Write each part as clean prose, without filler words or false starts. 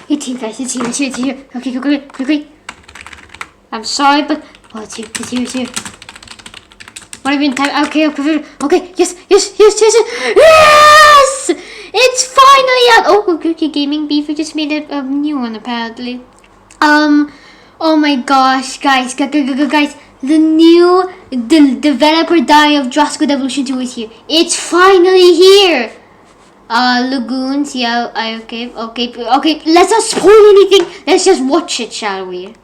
It's here, guys. It's here. It's here. It's here. Okay, quickly. I'm sorry, but it's here. It's here. It's here. What have you been time? Okay. Yes. It's finally out. Oh, okay. Gaming Beaver just made a new one apparently. Oh my gosh, guys. The new developer diary of Jurassic World Evolution 2 is here. It's finally here. Lagoons, yeah, okay. Let's not spoil anything. Let's just watch it, shall we?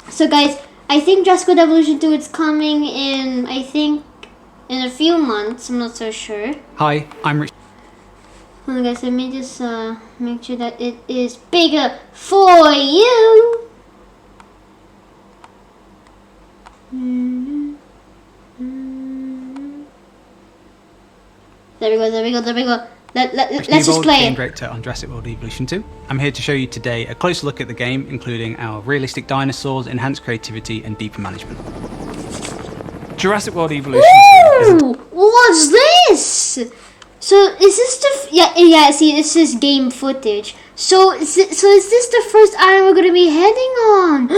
So, guys, I think Jurassic World Evolution 2 is coming in, in a few months. I'm not so sure. Hi, I'm Rich. Hold on, guys, let me just make sure that it is bigger for you. There we go. Let's just play game it. director on Jurassic World Evolution 2. I'm here to show you today a closer look at the game, including our realistic dinosaurs, enhanced creativity, and deeper management. Jurassic World Evolution 2 is... What's this? So is this the yeah? See, this is game footage. So is this the first island we're gonna be heading on?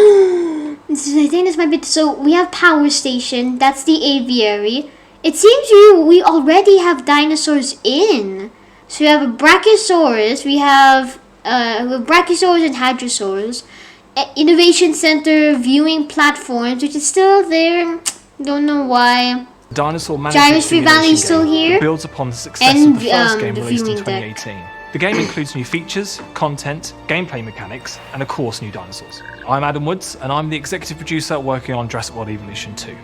I think this might be. So we have power station. That's the aviary. It seems we already have dinosaurs in. So we have a Brachiosaurus. We have Brachiosaurus and Hadrosaurs. Innovation Center, viewing platforms, which is still there. Don't know why. Dinosaur Management Valley still here. Builds upon the success of the first game released in 2018. The game includes new features, content, gameplay mechanics, and of course new dinosaurs. I'm Adam Woods, and I'm the executive producer working on Jurassic World Evolution 2.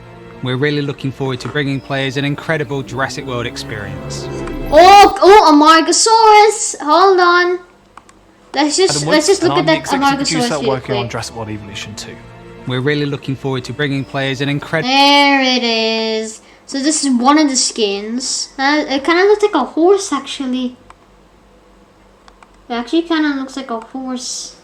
We're really looking forward to bringing players an incredible Jurassic World experience. Oh, Amargasaurus! Hold on. Let's just look at that Amargasaurus working on Jurassic World Evolution 2. We're really looking forward to bringing players an incredible... There it is. So this is one of the skins. It kind of looks like a horse, actually. It actually kind of looks like a horse.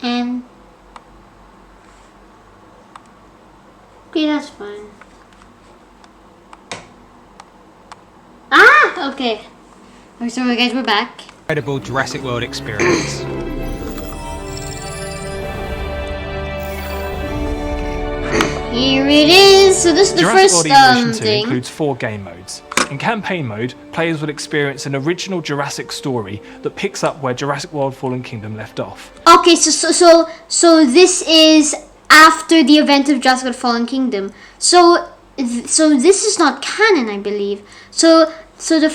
And okay, that's fine. Okay. Alright, so guys, we're back. Incredible Jurassic World experience. Here it is. So this is the Jurassic first World Evolution 2 thing. includes 4 game modes. In campaign mode, players will experience an original Jurassic story that picks up where Jurassic World Fallen Kingdom left off. Okay, so this is after the event of Jurassic World Fallen Kingdom. So this is not canon, I believe. So the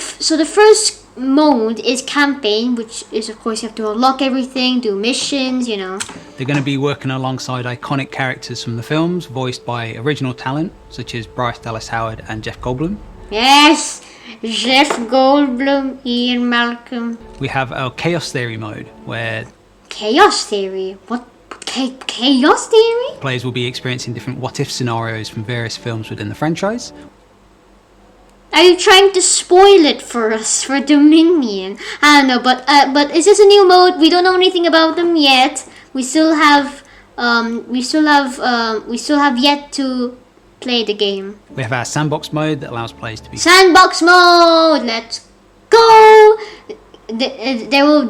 first mode is campaign, which is of course you have to unlock everything, do missions, you know. They're going to be working alongside iconic characters from the films, voiced by original talent such as Bryce Dallas Howard and Jeff Goldblum. Yes, Jeff Goldblum, Ian Malcolm. We have our Chaos Theory mode, where... Chaos Theory? What? Chaos Theory? Players will be experiencing different what-if scenarios from various films within the franchise. Are you trying to spoil it for us, for Dominion? I don't know, but is this a new mode? We don't know anything about them yet. We still have yet to play the game. We have our sandbox mode that allows players to be... Sandbox mode! Let's go! There will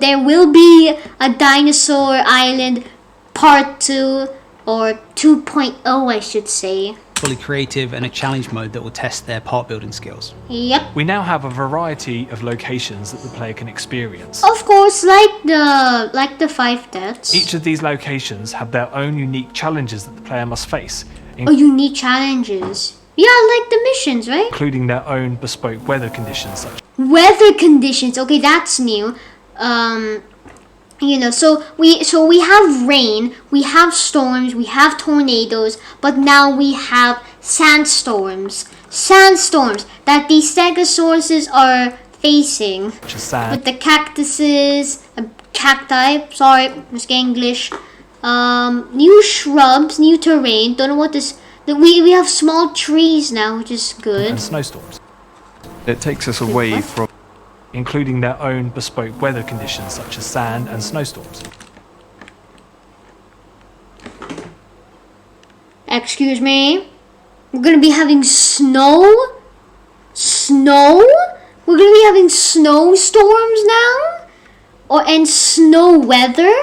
be a Dinosaur Island Part 2, or 2.0 I should say. Fully creative, and a challenge mode that will test their part building skills. Yep. We now have a variety of locations that the player can experience. Of course, like the 5 deaths. Each of these locations have their own unique challenges that the player must face. Unique challenges. Yeah, like the missions, right? Including their own bespoke weather conditions. Weather conditions. Okay, that's new. You know, so we have rain, we have storms, we have tornadoes, but now we have sandstorms. Sandstorms that these stegosauruses are facing. Which is sad. With the cactuses, cacti, sorry, I'm speaking English. New shrubs, new terrain. Don't know what this... We have small trees now, which is good. And snowstorms. It takes us away from including their own bespoke weather conditions such as sand and snowstorms. Excuse me? We're gonna be having snow? Snow? We're gonna be having snowstorms now? And snow weather?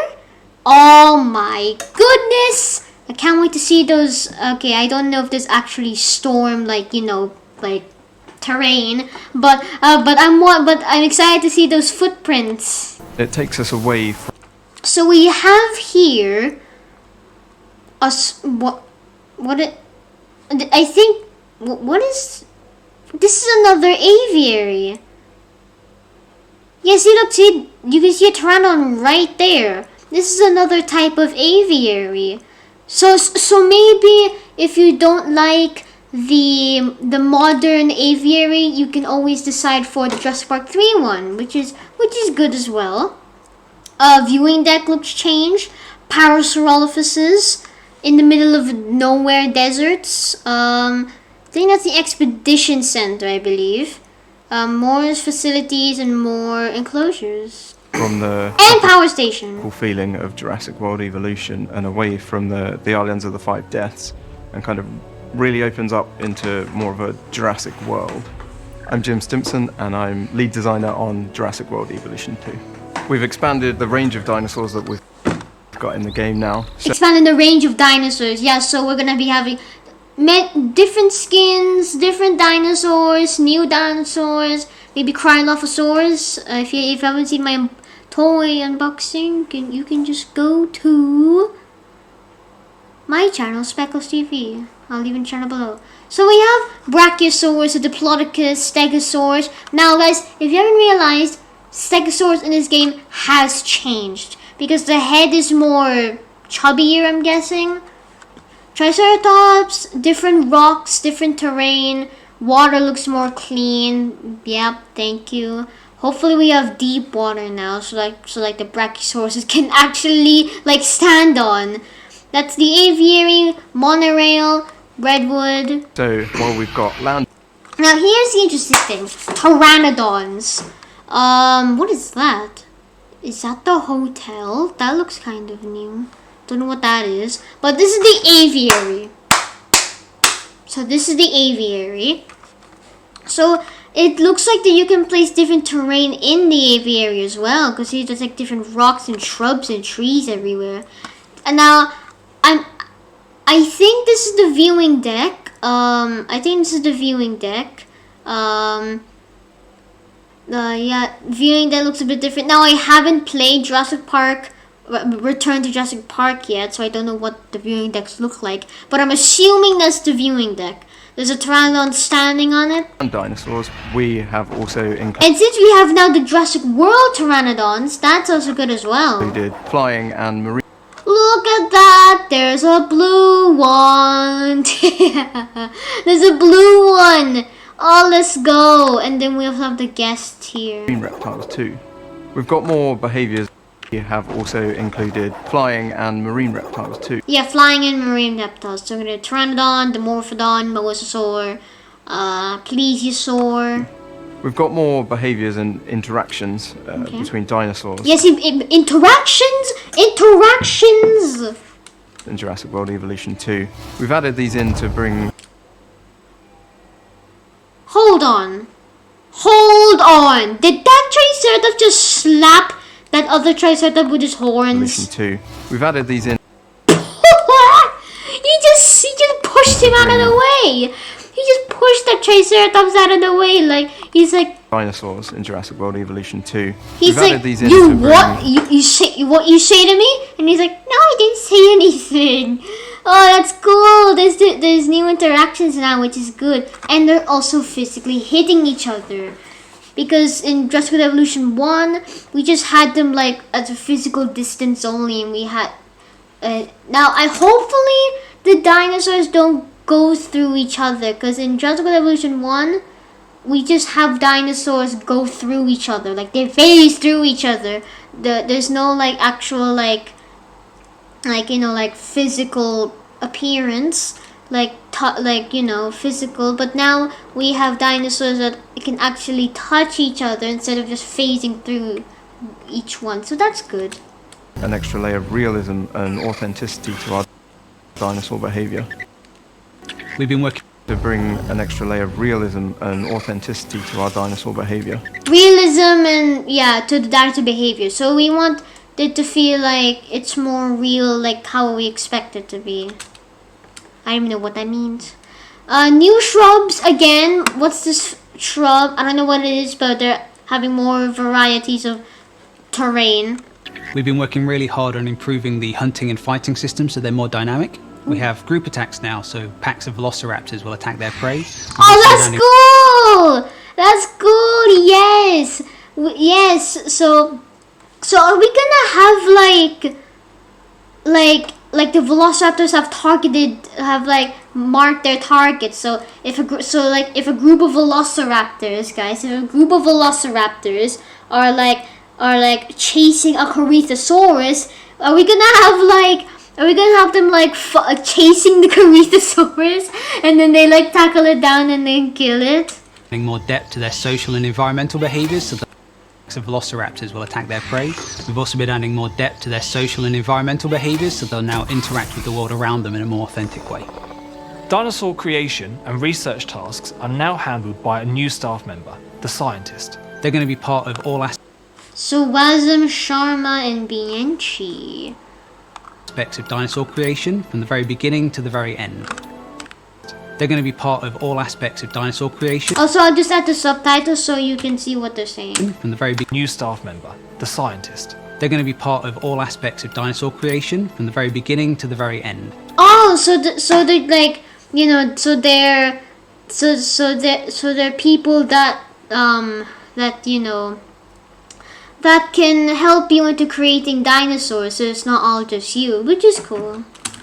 Oh my goodness! I can't wait to see those. Okay, I don't know if there's actually storm, like, you know, like terrain, but I'm excited to see those footprints. It takes us away from... So we have here what is this? Is another aviary. Yeah, see, look, see, you can see a pteranodon right there. This is another type of aviary. So maybe if you don't like the modern aviary, you can always decide for the Jurassic Park 3 one, which is good as well. Viewing deck looks changed. Parasaurolophuses in the middle of nowhere deserts. I think that's the Expedition Center, I believe. More facilities and more enclosures. From the power station. Feeling of Jurassic World Evolution and away from the Islands of the Five Deaths, and kind of really opens up into more of a Jurassic World. I'm Jim Stimpson and I'm lead designer on Jurassic World Evolution 2. We've expanded the range of dinosaurs that we've got in the game now. Expanding the range of dinosaurs, yeah, so we're gonna be having different skins, different dinosaurs, new dinosaurs, maybe Cryolophosaurus. If you haven't seen my toy unboxing, you can just go to my channel, Speckles TV. I'll leave in the channel below. So we have Brachiosaurus, Diplodocus, Stegosaurus. Now guys, if you haven't realized, Stegosaurus in this game has changed because the head is more chubbier, I'm guessing. Triceratops, different rocks, different terrain. Water looks more clean. Yep, thank you. Hopefully we have deep water now, so like the Brachiosaurus can actually like stand on. That's the aviary, monorail, redwood. So while we've got land. Now here's the interesting thing: pteranodons. What is that? Is that the hotel? That looks kind of new. Don't know what that is, but this is the aviary. So this is the aviary. So it looks like that you can place different terrain in the aviary as well, because there's like different rocks and shrubs and trees everywhere. And now I think this is the viewing deck. Yeah, viewing deck looks a bit different. Now I haven't played Jurassic Park Return to Jurassic Park yet, so I don't know what the viewing decks look like, but I'm assuming that's the viewing deck. There's a pteranodon standing on it. And dinosaurs, we have also included. And since we have now the Jurassic World pteranodons, that's also good as well. We did flying and marine. Look at that! There's a blue one. There's a blue one. Oh, let's go. And then we also have the guest here. Marine reptiles too. We've got more behaviors. We have also included flying and marine reptiles too. Yeah, flying and marine reptiles. So we're gonna Pteranodon, Dimorphodon, Mosasaur, Plesiosaur. We've got more behaviors and interactions between dinosaurs. Yes, interactions in Jurassic World Evolution 2. We've added these in to bring... Hold on. Did that Triceratops just slap that other Triceratops with his horns? Evolution 2. We've added these in. He just pushed him out of the way. He just pushed that Triceratops out of the way, like he's like dinosaurs in Jurassic World Evolution 2. He's like, you what? You say what you say to me? And he's like, no, I didn't say anything. Oh, that's cool. There's new interactions now, which is good, and they're also physically hitting each other. Because in Jurassic World Evolution 1, we just had them like at a physical distance only, and we had now hopefully the dinosaurs don't go through each other, because in Jurassic World Evolution 1 we just have dinosaurs go through each other, like they phase through each other. There's no like actual like physical appearance physical, but now we have dinosaurs that can actually touch each other instead of just phasing through each one. So that's good. An extra layer of realism and authenticity to our dinosaur behavior. We've been working to bring an extra layer of realism and authenticity to our dinosaur behavior. Realism and to the dinosaur behavior. So we want it to feel like it's more real, like how we expect it to be. I don't even know what that means. New shrubs again. What's this shrub? I don't know what it is, but they're having more varieties of terrain. We've been working really hard on improving the hunting and fighting systems so they're more dynamic. We have group attacks now, so packs of velociraptors will attack their prey. Oh, that's cool! That's cool. Yes, yes. So are we gonna have like the velociraptors have marked their targets? So if a group of velociraptors, guys, if a group of velociraptors are chasing a Corythosaurus, are we gonna have them chasing the Corythosaurus and then they tackle it down and then kill it? Adding more depth to their social and environmental behaviours, so the packs of velociraptors will attack their prey. We've also been adding more depth to their social and environmental behaviours, so they'll now interact with the world around them in a more authentic way. Dinosaur creation and research tasks are now handled by a new staff member, the scientist. They're going to be part of all So Wazam, Sharma, and Bianchi. Aspects of dinosaur creation from the very beginning to the very end. They're going to be part of all aspects of dinosaur creation. Also, I'll just add the subtitles so you can see what they're saying. From the very new staff member, the scientist. They're going to be part of all aspects of dinosaur creation from the very beginning to the very end. Oh, so they're they're people that that can help you into creating dinosaurs, so it's not all just you, which is cool.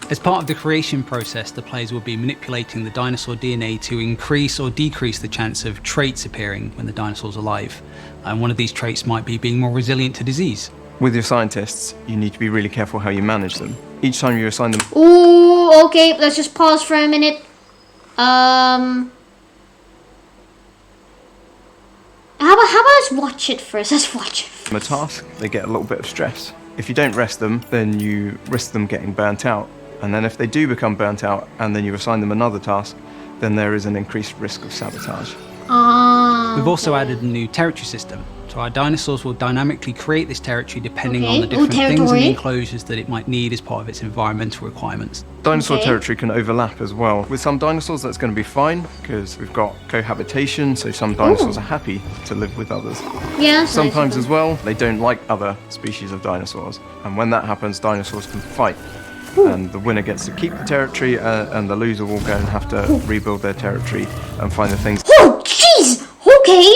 As part of the creation process, the players will be manipulating the dinosaur DNA to increase or decrease the chance of traits appearing when the dinosaur's alive. And one of these traits might be being more resilient to disease. With your scientists, you need to be really careful how you manage them. Each time you assign them... Ooh, okay, let's just pause for a minute. How about let's watch it first? Let's watch it. A task, they get a little bit of stress. If you don't rest them, then you risk them getting burnt out. And then if they do become burnt out and then you assign them another task, then there is an increased risk of sabotage. We've also added a new territory system. So our dinosaurs will dynamically create this territory depending on the different things in the enclosures that it might need as part of its environmental requirements. Dinosaur territory can overlap as well. With some dinosaurs that's going to be fine because we've got cohabitation, so some dinosaurs are happy to live with others. Yeah. Sometimes as well, they don't like other species of dinosaurs. And when that happens, dinosaurs can fight. And the winner gets to keep the territory and the loser will go and have to rebuild their territory and find the things... Oh, jeez! Okay.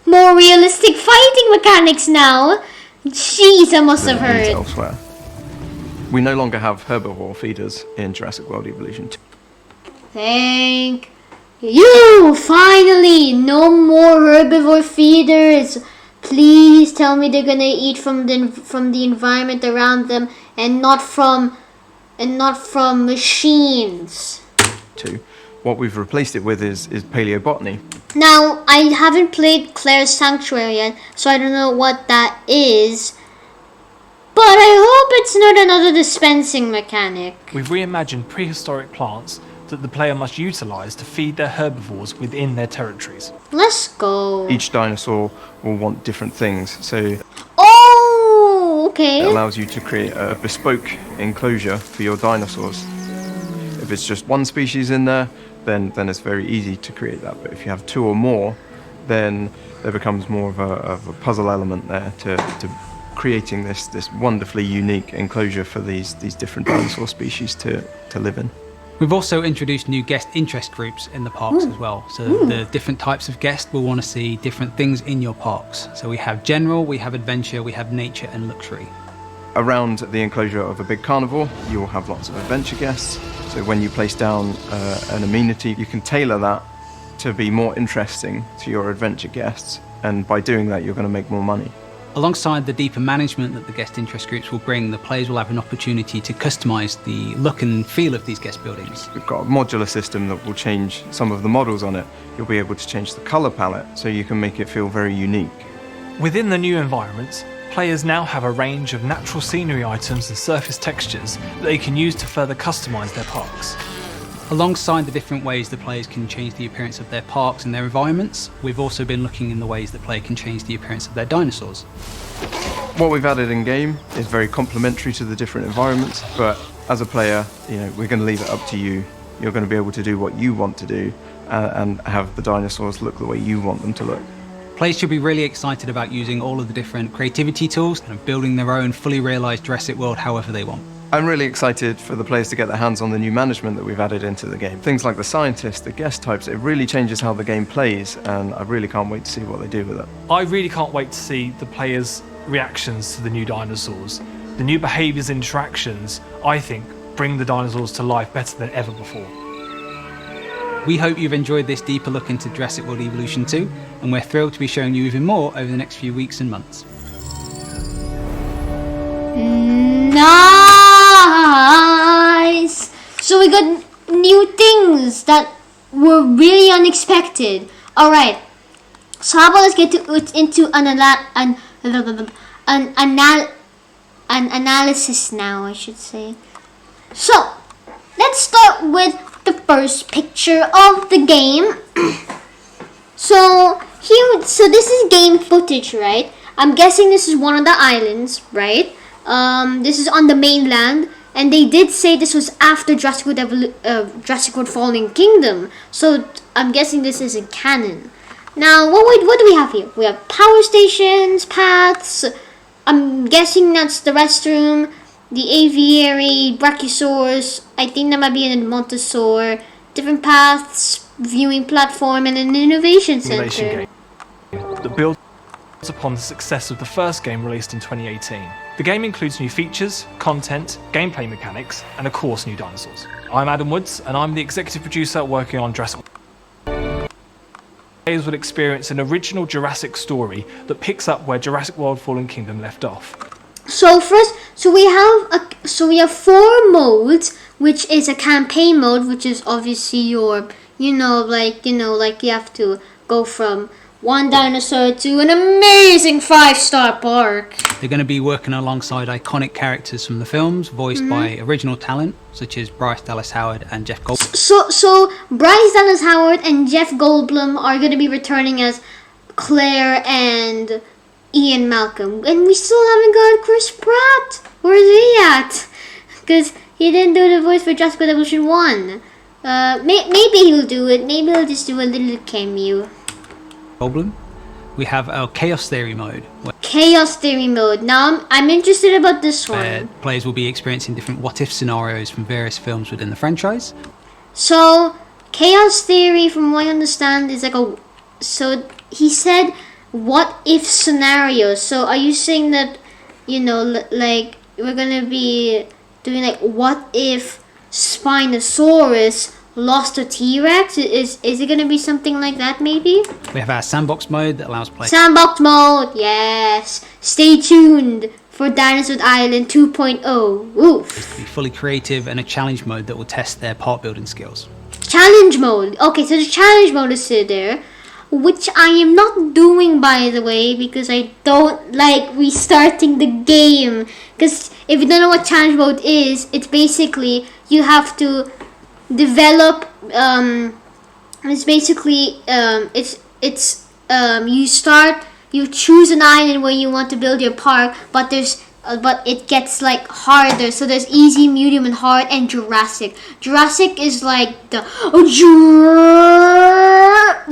More realistic fighting mechanics now. Jeez, I must have heard. Elsewhere. We no longer have herbivore feeders in Jurassic World Evolution 2. Thank you! Finally! No more herbivore feeders. Please tell me they're gonna eat from the environment around them and not from machines. 2. What we've replaced it with is paleobotany. Now, I haven't played Claire's Sanctuary yet, so I don't know what that is. But I hope it's not another dispensing mechanic. We've reimagined prehistoric plants that the player must utilise to feed their herbivores within their territories. Let's go. Each dinosaur will want different things, so... Oh, okay. It allows you to create a bespoke enclosure for your dinosaurs. If it's just one species in there, then it's very easy to create that. But if you have 2 or more, then there becomes more of a puzzle element there to creating this wonderfully unique enclosure for these different dinosaur species to live in. We've also introduced new guest interest groups in the parks as well. So the different types of guests will want to see different things in your parks. So we have general, we have adventure, we have nature and luxury. Around the enclosure of a big carnivore, you will have lots of adventure guests. So when you place down an amenity, you can tailor that to be more interesting to your adventure guests. And by doing that, you're going to make more money. Alongside the deeper management that the guest interest groups will bring, the players will have an opportunity to customise the look and feel of these guest buildings. We've got a modular system that will change some of the models on it. You'll be able to change the colour palette so you can make it feel very unique. Within the new environments, players now have a range of natural scenery items and surface textures that they can use to further customise their parks. Alongside the different ways the players can change the appearance of their parks and their environments, we've also been looking in the ways that players can change the appearance of their dinosaurs. What we've added in game is very complementary to the different environments, but as a player, we're going to leave it up to you. You're going to be able to do what you want to do and have the dinosaurs look the way you want them to look. Players should be really excited about using all of the different creativity tools and building their own fully realised Jurassic World however they want. I'm really excited for the players to get their hands on the new management that we've added into the game. Things like the scientists, the guest types, it really changes how the game plays, and I really can't wait to see what they do with it. I really can't wait to see the players' reactions to the new dinosaurs. The new behaviours and interactions, I think, bring the dinosaurs to life better than ever before. We hope you've enjoyed this deeper look into Jurassic World Evolution 2, and we're thrilled to be showing you even more over the next few weeks and months. Nice! So we got new things that were really unexpected. Alright, so how about let's get into an analysis now, I should say. So, let's start with the first picture of the game. So this is game footage, right? I'm guessing this is one of the islands, right? This is on the mainland, and they did say this was after Jurassic World Fallen Kingdom. So I'm guessing this isn't canon. Now, what do we have here? We have power stations, paths. I'm guessing that's the restroom, the aviary, brachiosaurs. I think that might be an Edmontosaur. Different paths, viewing platform, and an innovation center. The build upon the success of the first game released in 2018. The game includes new features, content, gameplay mechanics, and of course new dinosaurs. I'm Adam Woods, and I'm the executive producer working on Jurassic World. Players will experience an original Jurassic story that picks up where Jurassic World Fallen Kingdom left off. So we have 4 modes, which is a campaign mode, which is obviously your, you have to go from one dinosaur to an amazing 5-star park. They're going to be working alongside iconic characters from the films, voiced by original talent such as Bryce Dallas Howard and Jeff Goldblum. So Bryce Dallas Howard and Jeff Goldblum are going to be returning as Claire and Ian Malcolm, and we still haven't got Chris Pratt. Where's he at? Because he didn't do the voice for Jurassic World Evolution 1. Maybe he'll do it. Maybe he'll just do a little cameo. Goldblum. We have our Chaos Theory mode. Chaos Theory mode. Now I'm interested about this one. Players will be experiencing different what-if scenarios from various films within the franchise. So Chaos Theory, from what I understand, is like a. So he said, what-if scenarios. So are you saying that, like we're gonna be doing like what if Spinosaurus lost a T-Rex? Is it gonna be something like that, maybe? We have our sandbox mode that allows players. Sandbox mode, yes. Stay tuned for Dinosaur Island 2.0. Woof. To be fully creative, and a challenge mode that will test their part building skills. Challenge mode. Okay, so the challenge mode is there, which I am not doing, by the way, because I don't like restarting the game. Because if you don't know what challenge mode is, it's basically you have to develop. It's basically you choose an island where you want to build your park, but it gets like harder. So there's easy, medium, and hard, and Jurassic. Jurassic is like the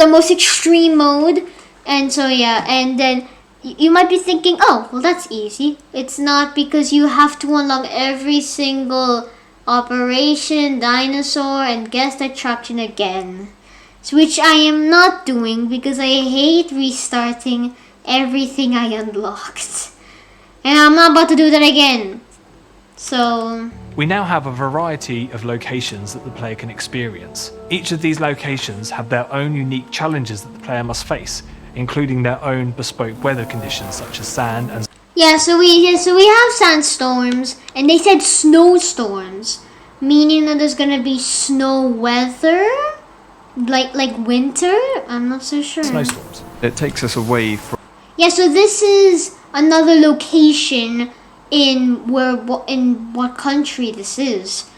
most extreme mode, and so yeah. And then you might be thinking, oh, well, that's easy. It's not, because you have to unlock every single operation, dinosaur, and guest attraction again. Which I am not doing because I hate restarting everything I unlocked. And I'm not about to do that again. So we now have a variety of locations that the player can experience. Each of these locations have their own unique challenges that the player must face. including their own bespoke weather conditions such as sand and So we have sandstorms, and they said snowstorms, meaning that there's gonna be snow weather, like winter. I'm not so sure. snowstorms. It takes us away from So this is another location in what country this is.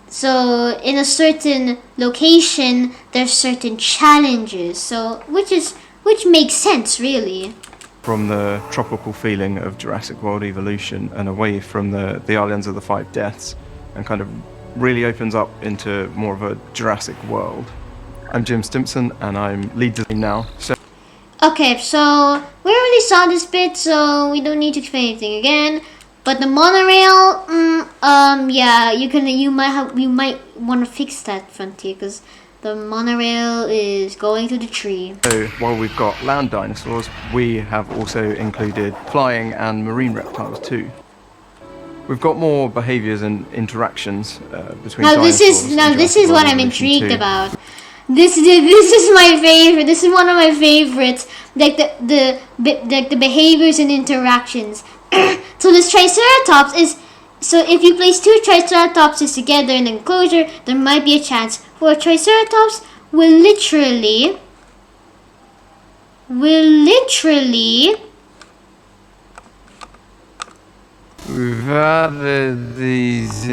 So in a certain location, there's certain challenges. So which makes sense, really. from the tropical feeling of Jurassic World Evolution and away from the islands of the Five Deaths, and kind of really opens up into more of a Jurassic World. I'm Jim Stimpson, and I'm lead designer now. So Okay, so we already saw this bit, so we don't need to explain anything again. But the monorail, you might want to fix that, Frontier, because the monorail is going to the tree. So while we've got land dinosaurs, we have also included flying and marine reptiles too. We've got more behaviours and interactions between dinosaurs. This is what I'm intrigued about. This is my favorite. This is one of my favorites. Like the behaviors and interactions. So this Triceratops is. So if you place two Triceratopses together in an enclosure, there might be a chance for a Triceratops will literally We've added these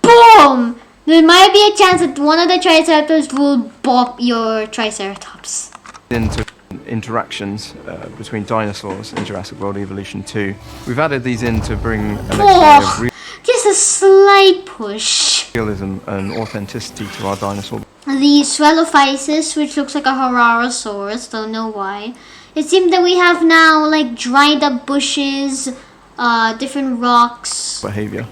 boom! There might be a chance that one of the Triceratops will bop your Triceratops. into interactions between dinosaurs in Jurassic World Evolution 2. We've added these in to bring an extra layer of Just a slight push. realism and authenticity to our dinosaur. The Swellophysis, which looks like a Hararosaurus, don't know why. It seems that we have now like dried up bushes, different rocks. Behaviour.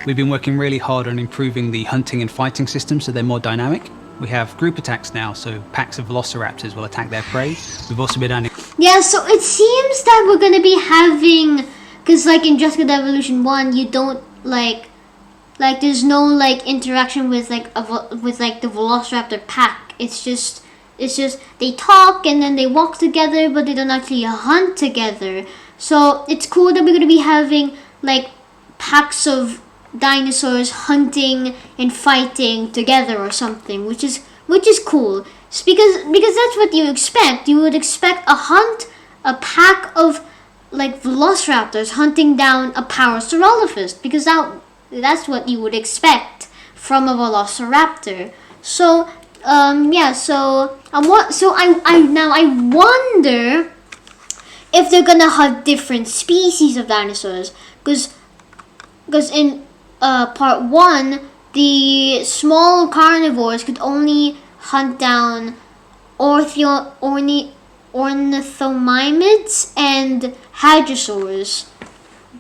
We've been working really hard on improving the hunting and fighting systems so they're more dynamic. We have group attacks now, so packs of velociraptors will attack their prey. We've also been adding... Yeah, so it seems that we're gonna be having, because like in Jurassic World Evolution 1, you don't like there's no like interaction with like the velociraptor pack. It's just they talk and then they walk together, but they don't actually hunt together. So it's cool that we're gonna be having like packs of dinosaurs hunting and fighting together or something, which is cool. It's because that's what you expect. You would expect a pack of like velociraptors hunting down a Parasaurolophus, because that's what you would expect from a velociraptor. So I wonder if they're gonna hunt different species of dinosaurs, because in part 1, the small carnivores could only hunt down ornithomimids and hadrosaurs,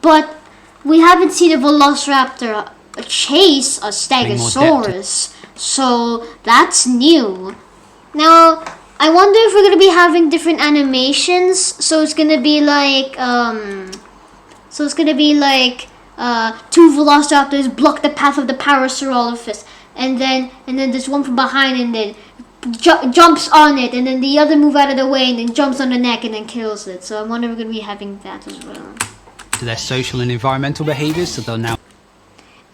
but we haven't seen a velociraptor chase a stegosaurus, so that's new. Now, I wonder if we're gonna be having different animations. So it's gonna be like two velociraptors block the path of the Parasaurolophus, and then there's one from behind and then jumps on it, and then the other move out of the way and then jumps on the neck and then kills it. So I wonder if we're gonna be having that as well. To their social and environmental behaviours, so they'll now...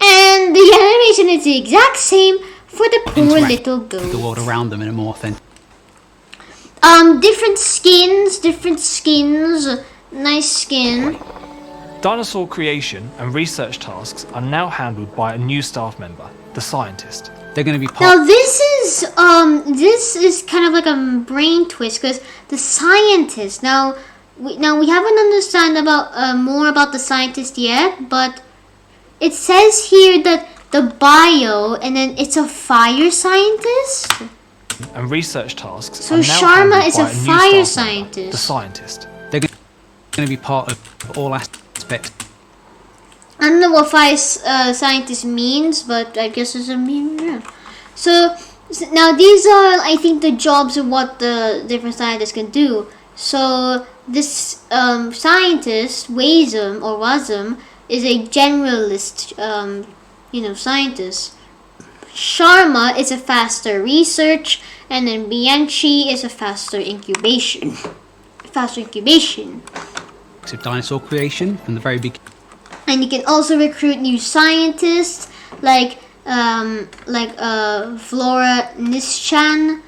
And the animation is the exact same for the poor interact little with the goat. world around them in a more authentic... Different skins, nice skin. Dinosaur creation and research tasks are now handled by a new staff member, the scientist. They're going to be part... Now this is kind of like a brain twist, because the scientist we haven't understand about more about the scientist yet, but it says here that the bio, and then it's a fire scientist. And research tasks So are now Sharma handled is by a a new fire staff member, scientist. the scientist. They're going to be part of all aspects. I don't know what fire scientist means, but I guess it's a meme. Yeah. So now these are, I think, the jobs of what the different scientists can do. So this scientist, Wasm, is a generalist, scientist. Sharma is a faster research, and then Bianchi is a faster incubation. Of dinosaur creation from the very beginning. And you can also recruit new scientists like Flora Nischan.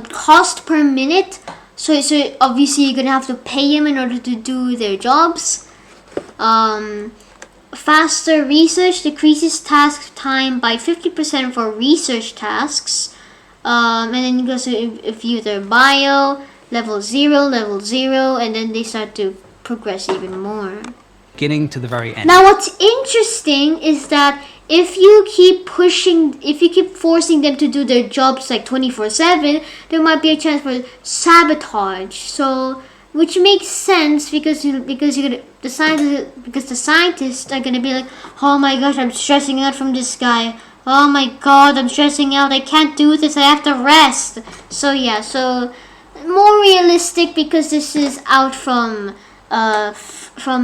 Cost per minute. So obviously you're gonna have to pay them in order to do their jobs. Faster research decreases task time by 50% for research tasks. And then you go to view their bio, level 0, and then they start to progress even more. Beginning to the very end. Now what's interesting is that if you keep forcing them to do their jobs like 24/7, there might be a chance for sabotage. So, which makes sense because the scientists are gonna be like, oh my gosh, I'm stressing out from this guy. Oh my god, I'm stressing out. I can't do this. I have to rest. So yeah, so more realistic because this is out from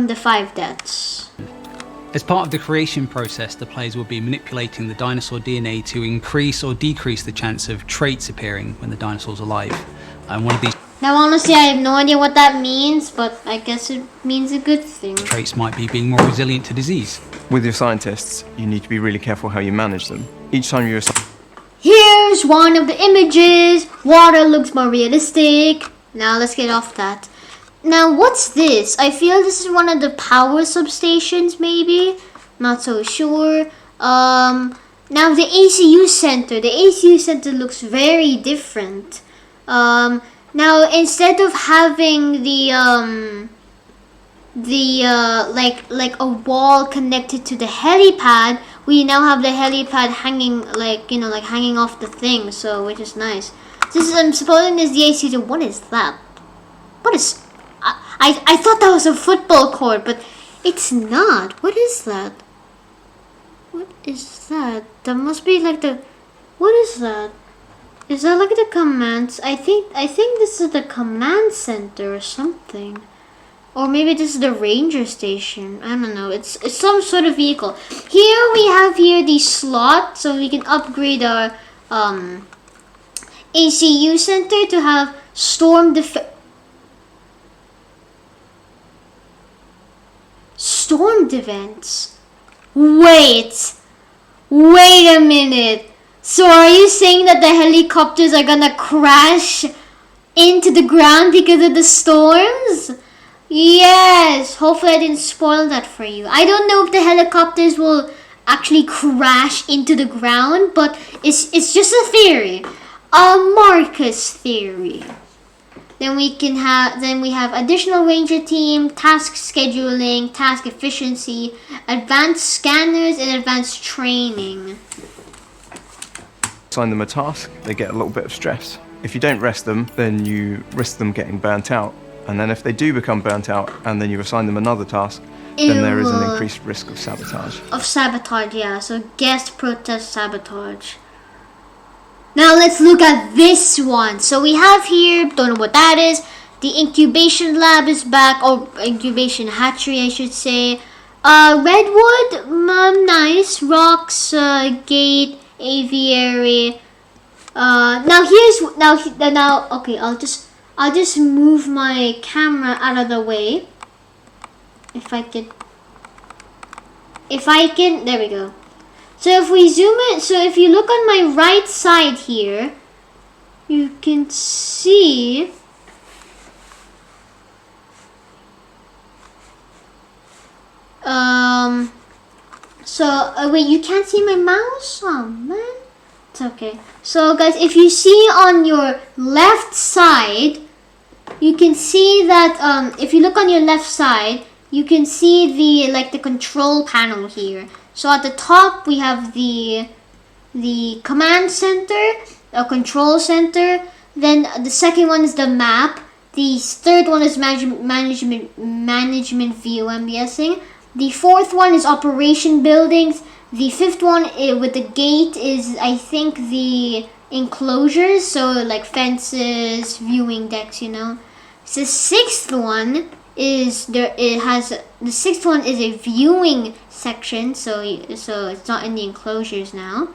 the 5 deaths. As part of the creation process, the players will be manipulating the dinosaur DNA to increase or decrease the chance of traits appearing when the dinosaur's alive. And one of these Now honestly, I have no idea what that means, but I guess it means a good thing. traits might be being more resilient to disease. With your scientists, you need to be really careful how you manage them. Each time you assign Here's one of the images. Water looks more realistic. Now let's get off that. Now what's this? I feel this is one of the power substations maybe. Not so sure. Now the ACU center. The ACU center looks very different. Now instead of having like a wall connected to the helipad, we now have the helipad hanging hanging off the thing, so which is nice. This is, I'm supposing this is the ACU. What is that? What is I thought that was a football court, but it's not. What is that? What is that? That must be like the... What is that? Is that like the commands? I think this is the command center or something. Or maybe this is the ranger station. I don't know. It's some sort of vehicle. Here we have the slot, so we can upgrade our ACU center to have stormed events. Wait a minute. So are you saying that the helicopters are gonna crash into the ground because of the storms? Yes. Hopefully I didn't spoil that for you. I don't know if the helicopters will actually crash into the ground, but it's just a theory. A Marcus theory. Then we have additional ranger team, task scheduling, task efficiency, advanced scanners, and advanced training. them a task, they get a little bit of stress. If you don't rest them, then you risk them getting burnt out. And then if they do become burnt out and then you assign them another task, then there is an increased risk of sabotage. Yeah. So guest protest sabotage. Now let's look at this one. So we have here, don't know what that is. The incubation lab is back, or incubation hatchery, I should say. Redwood, nice. Rocks, gate, aviary. Okay, I'll just move my camera out of the way. If I can, there we go. So if we zoom in, so if you look on my right side here, you can see wait, you can't see my mouse? Oh man, it's okay. So guys, if you see on your left side, you can see that if you look on your left side, you can see the control panel here. So at the top we have the command center, a control center. Then the second one is the map. The third one is management view, I'm guessing. The fourth one is operation buildings. The fifth one with the gate is, I think, the enclosures, so like fences, viewing decks, you know. So the sixth one is a viewing section, so it's not in the enclosures now.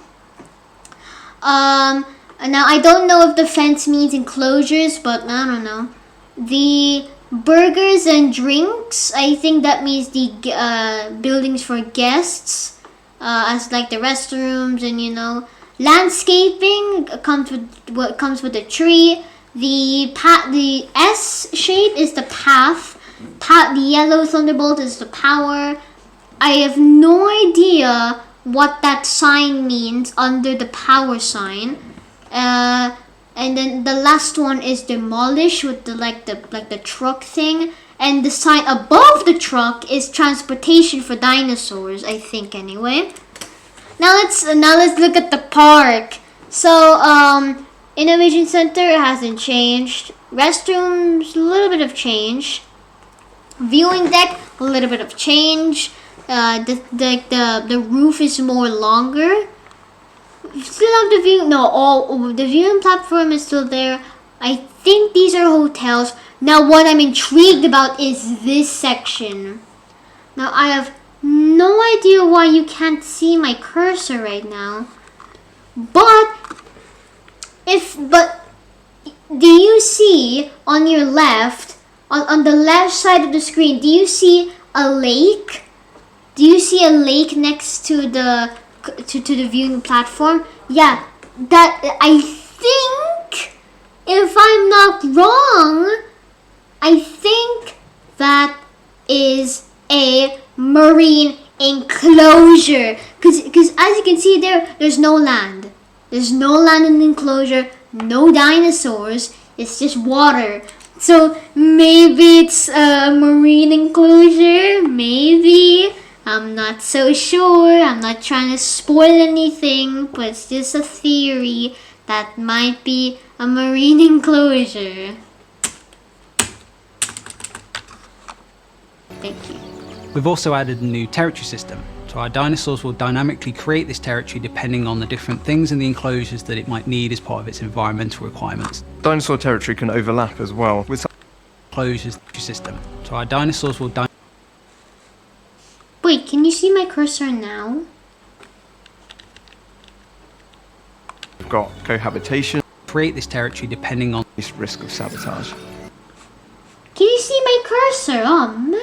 Now, I don't know if the fence means enclosures, but I don't know. The burgers and drinks, I think that means the buildings for guests, as like the restrooms and, you know. Landscaping comes with the tree. The S shape is the path. The yellow thunderbolt is the power. I have no idea what that sign means under the power sign. And then the last one is demolish with the truck thing. And the sign above the truck is transportation for dinosaurs, I think anyway. Now let's look at the park. So Innovation Center hasn't changed. Restrooms, a little bit of change. Viewing deck, a little bit of change. The roof is more longer. Still have the view. No, the viewing platform is still there. I think these are hotels. Now, what I'm intrigued about is this section. Now, I have no idea why you can't see my cursor right now. But do you see on your left, on the left side of the screen, do you see a lake? Do you see a lake next to the viewing platform? Yeah, that I think, if I'm not wrong, I think that is a marine enclosure. Because as you can see there's no land. There's no land in the enclosure, no dinosaurs, it's just water. So maybe it's a marine enclosure, maybe. I'm not so sure. I'm not trying to spoil anything, but it's just a theory that might be a marine enclosure. Thank you. We've also added a new territory system. So our dinosaurs will dynamically create this territory depending on the different things in the enclosures that it might need as part of its environmental requirements. Dinosaur territory can overlap as well with some Enclosures system. So our dinosaurs will Wait, can you see my cursor now? We've got cohabitation, create this territory depending on risk of sabotage. Can you see my cursor? Oh man.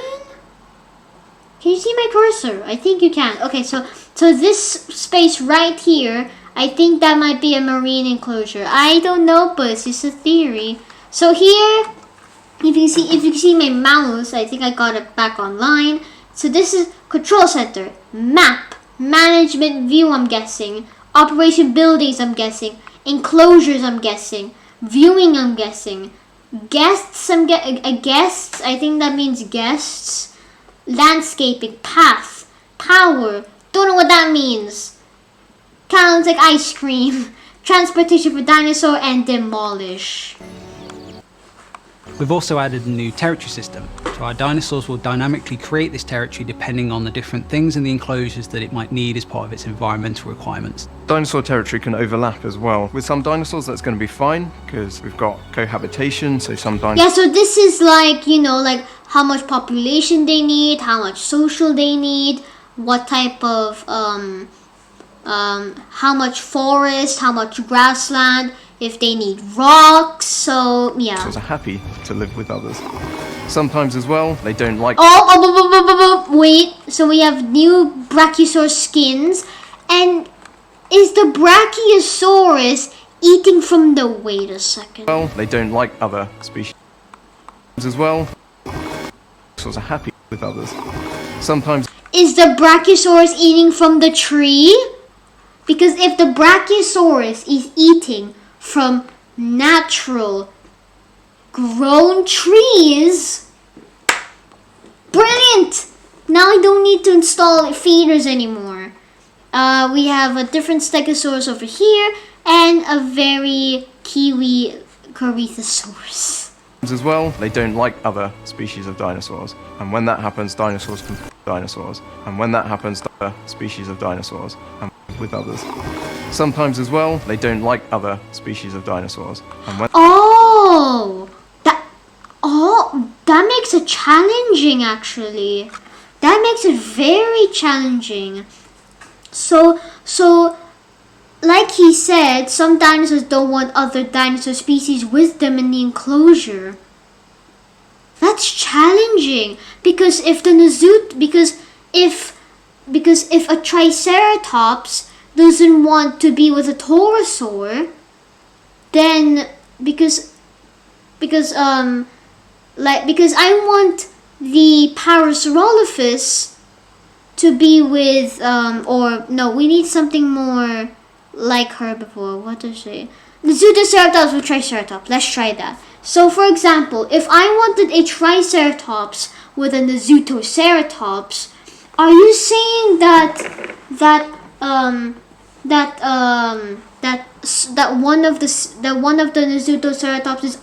Can you see my cursor? I think you can. Okay, so this space right here, I think that might be a marine enclosure. I don't know, but it's just a theory. So here, if you see my mouse, I think I got it back online. So this is control center, map, management view, I'm guessing, operation buildings, I'm guessing, enclosures, I'm guessing, viewing, I'm guessing, guests, guests, I think that means guests, landscaping, path, power, don't know what that means, kind of looks like ice cream, transportation for dinosaur, and demolish. We've also added a new territory system. So our dinosaurs will dynamically create this territory depending on the different things in the enclosures that it might need as part of its environmental requirements. Dinosaur territory can overlap as well. With some dinosaurs that's going to be fine because we've got cohabitation, so some dinosaurs... Yeah, so this is like, you know, like how much population they need, how much social they need, what type of, how much forest, how much grassland, if they need rocks, so yeah. Dinosaurs are happy to live with others. Sometimes as well, they don't like... Wait, so we have new Brachiosaurus skins, and is the Brachiosaurus eating from the... Wait a second. Well, they don't like other species as well. Dinosaurs are happy with others. Sometimes... Is the Brachiosaurus eating from the tree? Because if the Brachiosaurus is eating from natural grown trees, brilliant! Now I don't need to install feeders anymore. We have a different stegosaurus over here and a very kiwi corythosaurus. As well, they don't like other species of dinosaurs, and when that happens, dinosaurs can dinosaurs, and when that happens, other species of dinosaurs and with others. Sometimes as well, they don't like other species of dinosaurs, and when that makes it challenging. Actually, that makes it very challenging. So like he said, some dinosaurs don't want other dinosaur species with them in the enclosure. That's challenging because if a Triceratops doesn't want to be with a Torosaur, then because I want the Parasaurolophus to be with we need something more like herbivore. What to say? The Zeutoceratops with Triceratops. Let's try that. So, for example, if I wanted a Triceratops with a Zeutoceratops, are you saying that one of the Zeutoceratopses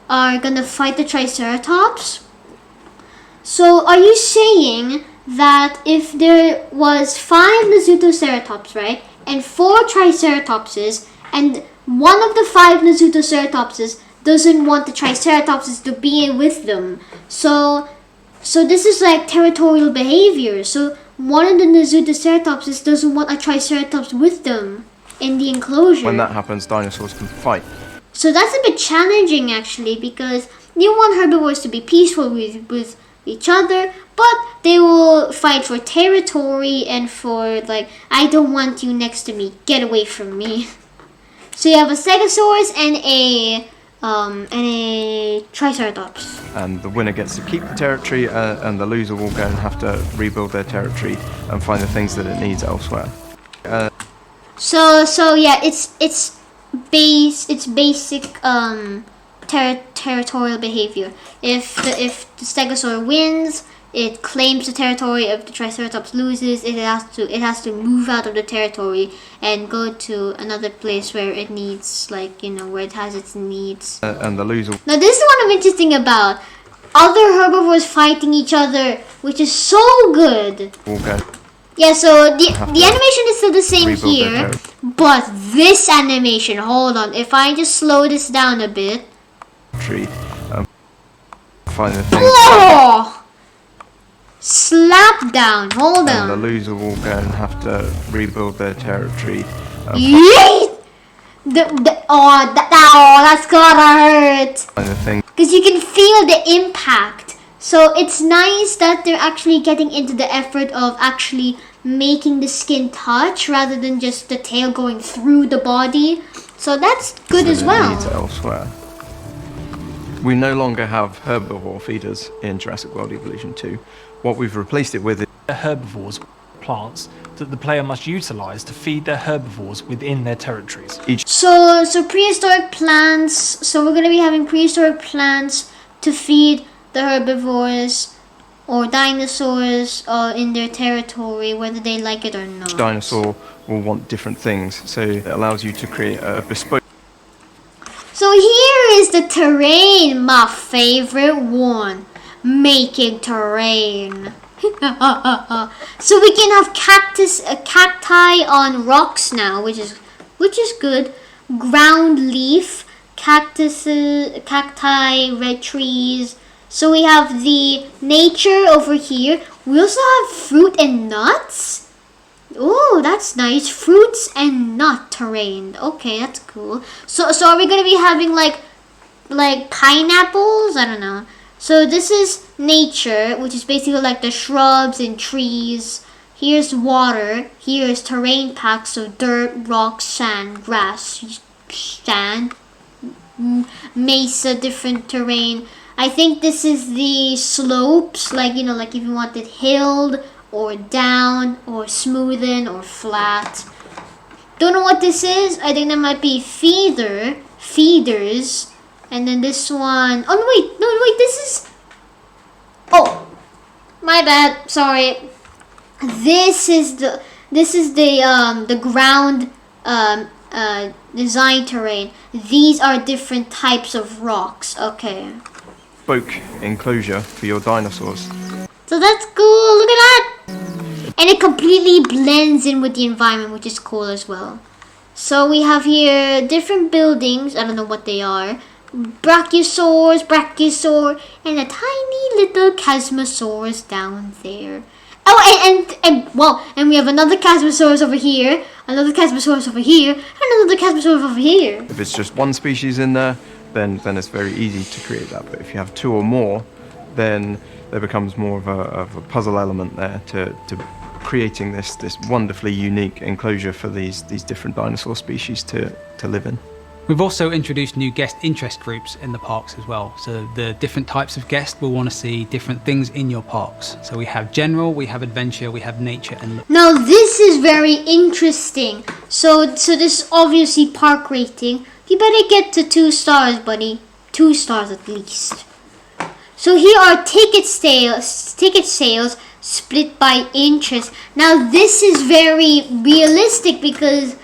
are gonna fight the Triceratops? So, are you saying that if there was 5 Zeutoceratops, right, and 4 Triceratopses, and one of the 5 Zeutoceratopses doesn't want the Triceratopses to be with them, so this is like territorial behavior. So one of the Zeutoceratopses doesn't want a Triceratops with them in the enclosure. When that happens, dinosaurs can fight. So that's a bit challenging actually, because you want herbivores to be peaceful with each other, but they will fight for territory and for like, I don't want you next to me, get away from me. So you have a Stegosaurus and a Triceratops. And the winner gets to keep the territory, and the loser will go and have to rebuild their territory and find the things that it needs elsewhere. So yeah, it's basic territorial behavior. If the Stegosaur wins, it claims the territory. If the Triceratops loses, it has to move out of the territory and go to another place where it needs, like, where it has its needs. And the loser. Now this is what I'm interesting about. Other herbivores fighting each other, which is so good. Okay. Yeah, so the animation is still the same here, but this animation, hold on, if I just slow this down a bit. Find the things. Oh! Slap down, hold on. And the loser will go and have to rebuild their territory. Yeet! That's gotta hurt. Find the thing. Because you can feel the impact. So it's nice that they're actually getting into the effort of actually making the skin touch rather than just the tail going through the body. So that's good as well. Needs elsewhere. We no longer have herbivore feeders in Jurassic World Evolution 2. What we've replaced it with is herbivores, plants that the player must utilize to feed their herbivores within their territories. So prehistoric plants. So we're gonna be having prehistoric plants to feed the herbivores or dinosaurs in their territory, whether they like it or not. Dinosaur will want different things, so it allows you to create a bespoke. So here is the terrain, my favorite one. Making terrain. So we can have cacti on rocks now, which is good. Ground leaf, cacti, red trees. So we have the nature over here. We also have fruit and nuts. Oh, that's nice. Fruits and nut terrain. Okay, that's cool. So are we gonna be having like pineapples? I don't know. So this is nature, which is basically like the shrubs and trees. Here's water. Here's terrain packs, so dirt, rocks, sand, grass, sand, mesa, different terrain. I think this is the slopes, like if you want it hilled or down or smoothen or flat. Don't know what this is. I think that might be feeders. And then this one, oh no wait, this is, oh, my bad, sorry. This is the ground design terrain. These are different types of rocks. Okay. Bespoke enclosure for your dinosaurs. So that's cool. Look at that. And it completely blends in with the environment, which is cool as well. So we have here different buildings. I don't know what they are. Brachiosaur, and a tiny little Chasmosaurus down there. Oh, and we have another Casmosaurus over here, another Casmosaurus over here, and another Casmosaurus over here. If it's just one species in there, then it's very easy to create that. But if you have two or more, then there becomes more of a puzzle element there to creating this wonderfully unique enclosure for these different dinosaur species to live in. We've also introduced new guest interest groups in the parks as well. So the different types of guests will want to see different things in your parks. So we have general, we have adventure, we have nature and... Now this is very interesting. So this is obviously park rating. You better get to 2 stars, buddy. 2 stars at least. So here are ticket sales split by interest. Now this is very realistic because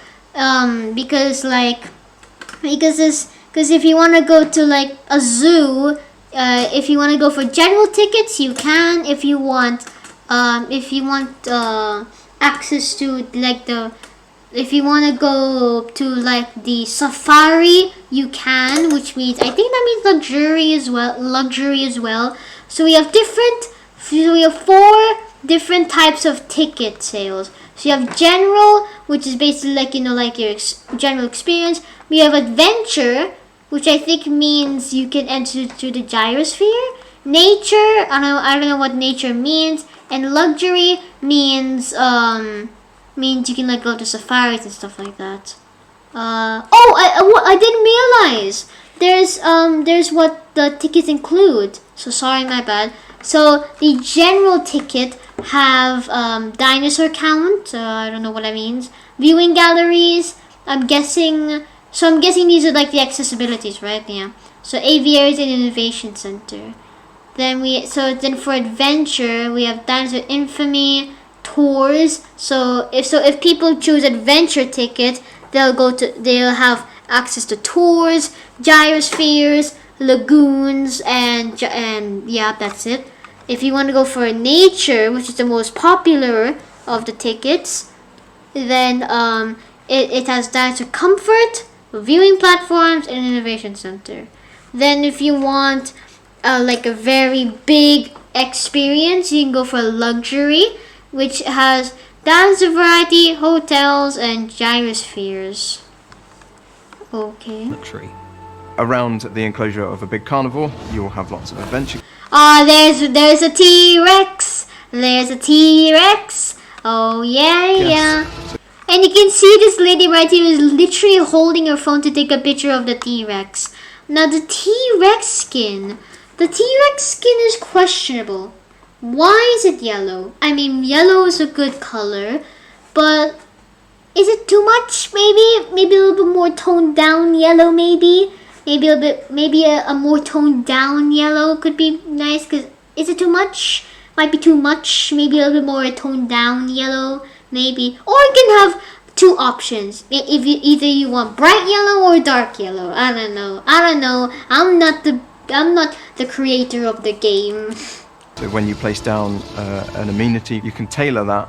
if you want to go to like a zoo, if you want to go for general tickets, you can. If you want access to like if you want to go to like the safari, you can, which means I think that means luxury as well. So we have 4 different types of ticket sales. So you have general, which is basically like like your general experience. We have adventure, which I think means you can enter to the gyrosphere. Nature, I don't know what nature means, and luxury means you can like go to safaris and stuff like that. I didn't realize there's what the tickets include. So sorry, my bad. So the general ticket have dinosaur count. I don't know what that means. Viewing galleries. I'm guessing these are like the accessibilities, right? Yeah. So aviaries and innovation center. Then for adventure we have dinosaur infamy, tours. So if people choose adventure ticket, they'll have access to tours, gyrospheres, lagoons, and yeah, that's it. If you want to go for nature, which is the most popular of the tickets, then it has dinosaur comfort, viewing platforms, and innovation center. Then if you want like a very big experience, you can go for luxury, which has dinosaur variety, hotels, and gyrospheres. Okay. Luxury. Around the enclosure of a big carnivore, you will have lots of adventure. There's a T-Rex. There's a T-Rex. Oh yeah, Yes. yeah. And you can see this lady right here is literally holding her phone to take a picture of the T-Rex. Now the T-Rex skin is questionable. Why is it yellow? I mean, yellow is a good color, but is it too much? Maybe a little bit more toned down yellow. Maybe a more toned down yellow could be nice. Cause is it too much? Might be too much. Maybe a little bit more toned down yellow. Maybe, or you can have 2 options. If either you want bright yellow or dark yellow. I don't know. I'm not the creator of the game. So when you place down an amenity, you can tailor that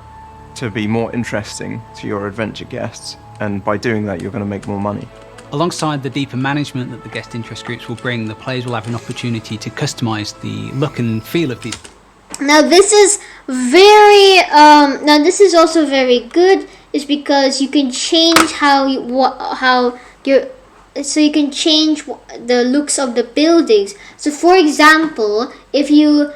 to be more interesting to your adventure guests, and by doing that you're going to make more money. Alongside the deeper management that the guest interest groups will bring, the players will have an opportunity to customize the look and feel of these. Now this is also very good, is because you can change you can change the looks of the buildings. So for example, if you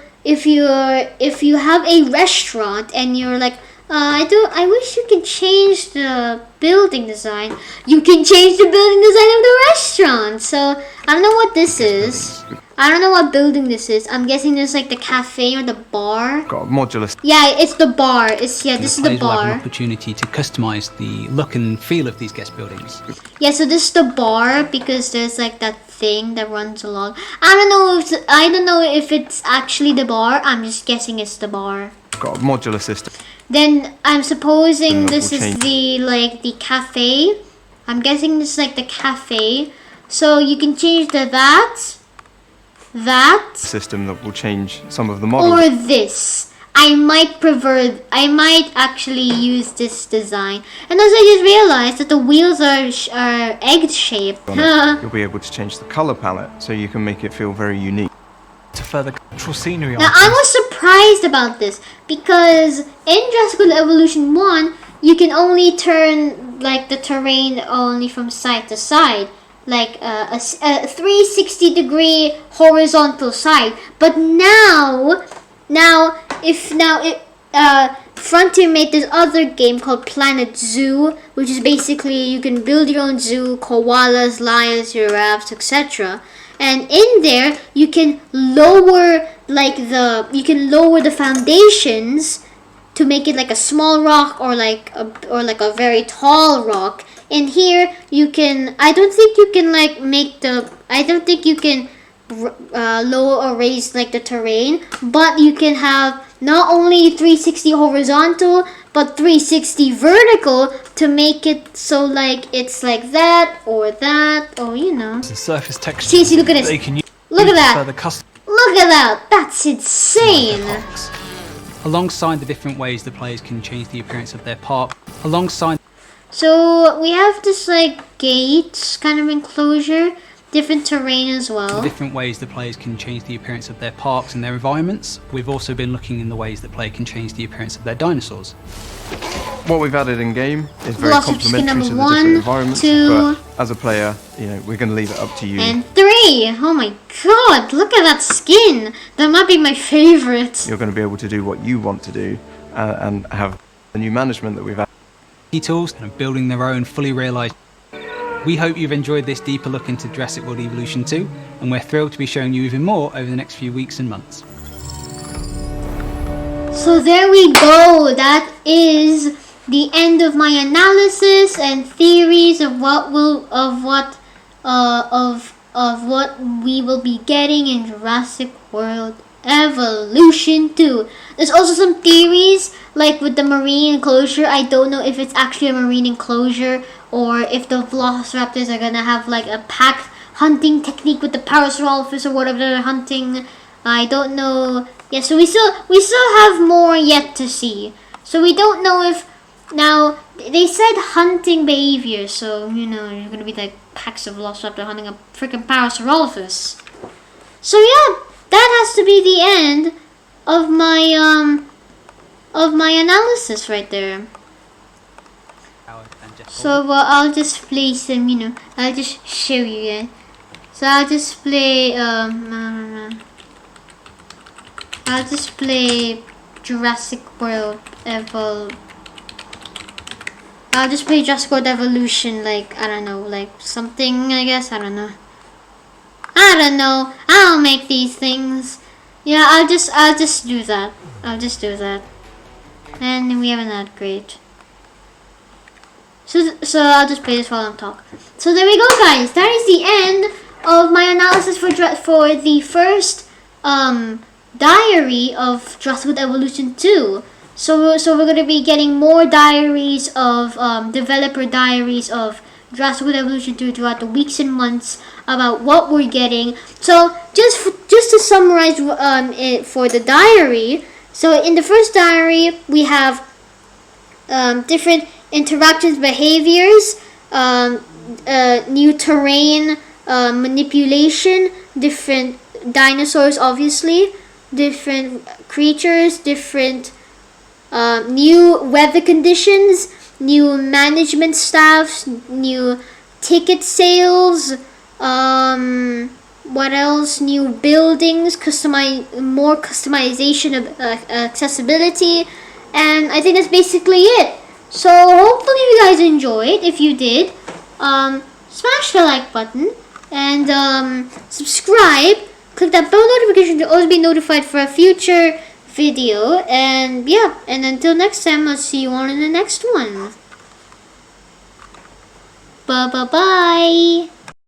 have a restaurant and you're like, I wish you could change the building design. You can change the building design of the restaurant. So I don't know what this is. I don't know what building this is. I'm guessing this is like the cafe or the bar. Got a modular. Yeah, it's the bar. This is the Players will have an bar. opportunity to customize the look and feel of these guest buildings. Yeah, so this is the bar because there's like that thing that runs along. I don't know if it's actually the bar. I'm just guessing it's the bar. Got a modular system. Then I'm supposing this is change. the cafe. I'm guessing this is like the cafe. So you can change that System that will change some of the models. or this. I might actually use this design. And also I just realized that the wheels are egg shaped. On it. You'll be able to change the color palette so you can make it feel very unique. To further cultural scenery Now items. I was surprised surprised about this because in Jurassic World Evolution 1, you can only turn like the terrain only from side to side, like a 360-degree horizontal side. But now Frontier made this other game called Planet Zoo, which is basically you can build your own zoo, koalas, lions, giraffes, etc. And in there you can lower the foundations to make it like a small rock or like a very tall rock. And here you can I don't think you can lower or raise like the terrain, but you can have not only 360 horizontal but 360 vertical to make it so like it's like that or you know. Surface texture. See, look at this. Look at that. Look at that. That's insane. Alongside the different ways the players can change the appearance of their park, So we have this like gates kind of enclosure, different terrain as well. The different ways the players can change the appearance of their parks and their environments. We've also been looking in the ways that player can change the appearance of their dinosaurs. What we've added in game is very Velocity skin complementary to the number different 1, environments, 2, but as a player, you know, we're going to leave it up to you. and 3. Oh my god, look at that skin. That might be my favorite. You're going to be able to do what you want to do and have the new management that we've added. Tools and building their own fully realised. We hope you've enjoyed this deeper look into Jurassic World Evolution 2, and we're thrilled to be showing you even more over the next few weeks and months. So there we go. That is the end of my analysis and theories of what we will be getting in Jurassic World Evolution 2. There's also some theories like with the marine enclosure. I don't know if it's actually a marine enclosure or if the velociraptors are gonna have like a pack hunting technique with the Parasaurolophus or whatever they're hunting. I don't know. Yeah, so we still have more yet to see. So we don't know if now they said hunting behavior, so you know you're gonna be like packs of velociraptor hunting a freaking Parasaurolophus. So yeah, that has to be the end of my analysis right there. So I'll just play some, you know, I'll just show you guys. So I'll just play I'll just play Jurassic World I'll just play Jurassic World Evolution, like I don't know, like something, I guess. I don't know. I don't make these things. Yeah, I'll just do that. I'll just do that. And we haven't that great. So I'll just play this while I'm talking. So there we go, guys. That is the end of my analysis for the first diary of Jurassic World Evolution 2. So we're gonna be getting more diaries of developer diaries of Jurassic World Evolution 2 throughout the weeks and months about what we're getting. So just to summarize it for the diary. So in the first diary we have different interactions, behaviors, new terrain manipulation, different dinosaurs, obviously, different creatures, different new weather conditions, new management staffs, new ticket sales, what else? New buildings, more customization of accessibility, and I think that's basically it. So hopefully you guys enjoyed. If you did, smash the like button and subscribe. Click that bell notification to always be notified for a future video. And yeah, and until next time, I'll see you all in the next one. Bye.